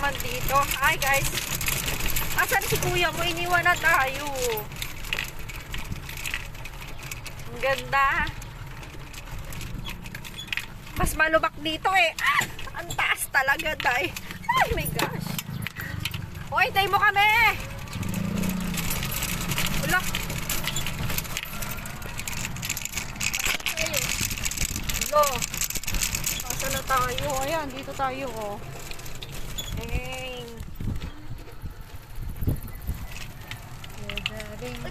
naman dito. Hi guys. Asan si kuya mo? Iniwan na tayo. Ang ganda. Mas malubak dito eh. Ah, ang taas talaga, day. Ay my gosh. Hoy, tay mo kami. Ulak. Hello. Saan na tayo? Ayan, dito tayo oh. Hey.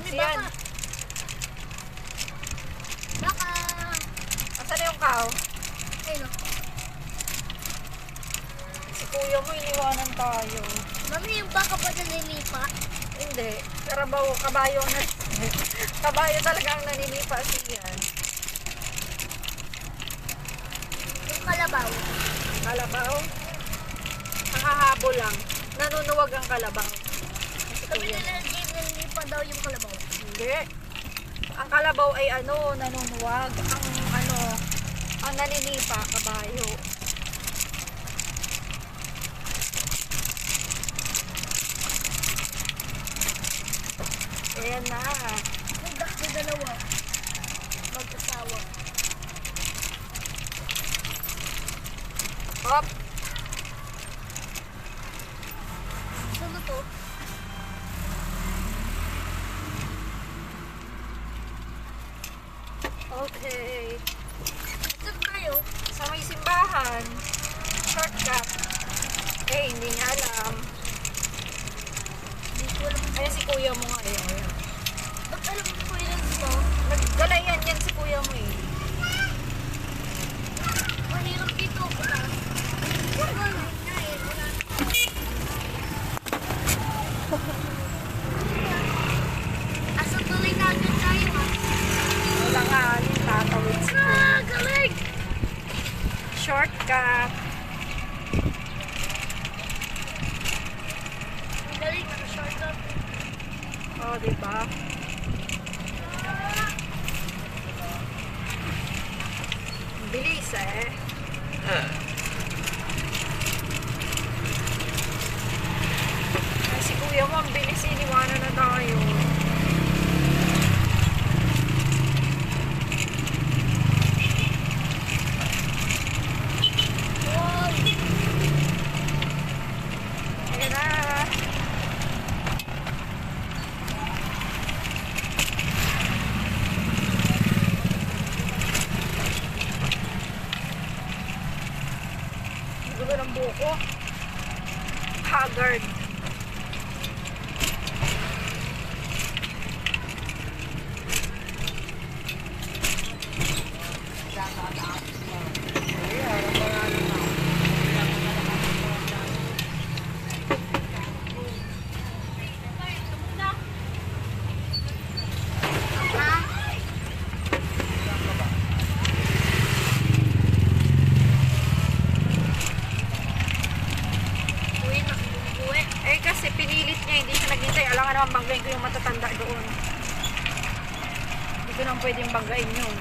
Ayan. Baka. Asan na yung cow? Ayun. Si kuya mo, iniwanan tayo. Mami, yung baka ba nalilipa? Hindi. Karabaw, kabayo na. Kabayo talaga ang naninipa siyan. Yung kalabaw. Kalabaw? Nakahabol lang. Nanunuwag ang kalabaw. Si Sabi kuya. nila nalilipa daw yung kalabaw. Hindi. Ang kalabaw ay nanunuwag. Ang naninipa, kabayo. Ayan na. Hanggang sa dalawa. Mag-asawa. Hop. Ano to? Okay. Saan tayo? Sa may simbahan. Shortcut. Eh, hindi niya alam. Hindi ko alam. Ayan si kuya mo nga. Ayan. Ba't alam mo ko yun dito? Naggalayan yan si kuya mo eh. Mahirap dito. Wala. Wala. Asa tuloy natin tayo ha? Wala nga. Tatawid si kuya. Ah, galing! Shortcut. Ang galing, naka-shortcut. Oh, diba? Ang bilis eh. Ay, si kuya mo, ang bilis. Iniwanan na tayo. Wow! Ayan na. Gulo ng buko. Haggard. Uwi na, uwi. Eh kasi pinilit niya, hindi siya naghintay. Alam nga naman banggain ko yung matatanda doon. Hindi ko naman pwedeng banggain yun.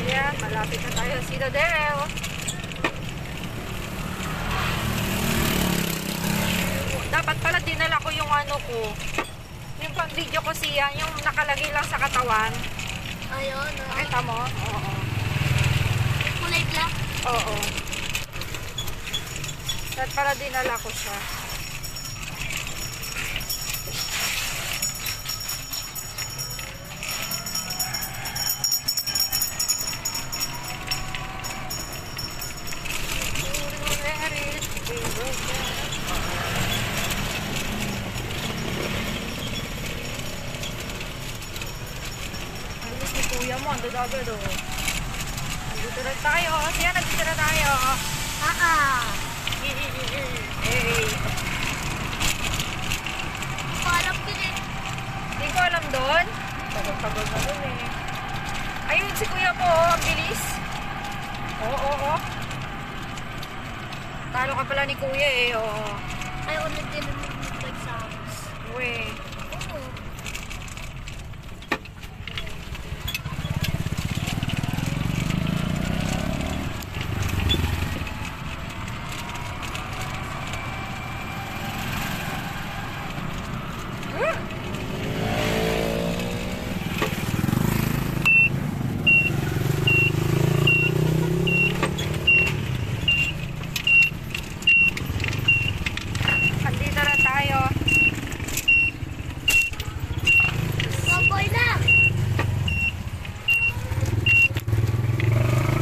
Ayan, malapit na tayo sa Citadel. Dapat pala dinala ko yung ko. Yung pang video ko siya, yung nakalagay lang sa katawan. Ayun, Nakita mo? Oo. kulay black. Oo. Dapat pala dinala ko siya. Bilis ni kuya mo, ando agad oh. Nandito na tayo. Siya, nandito na tayo. Hey. Paalam din eh. Hindi ko alam doon. Tagal-tagal na doon eh. Ayun si kuya mo, oh, ang bilis. Oo. Talo ka pala ni kuya eh, oo. Ayaw na din.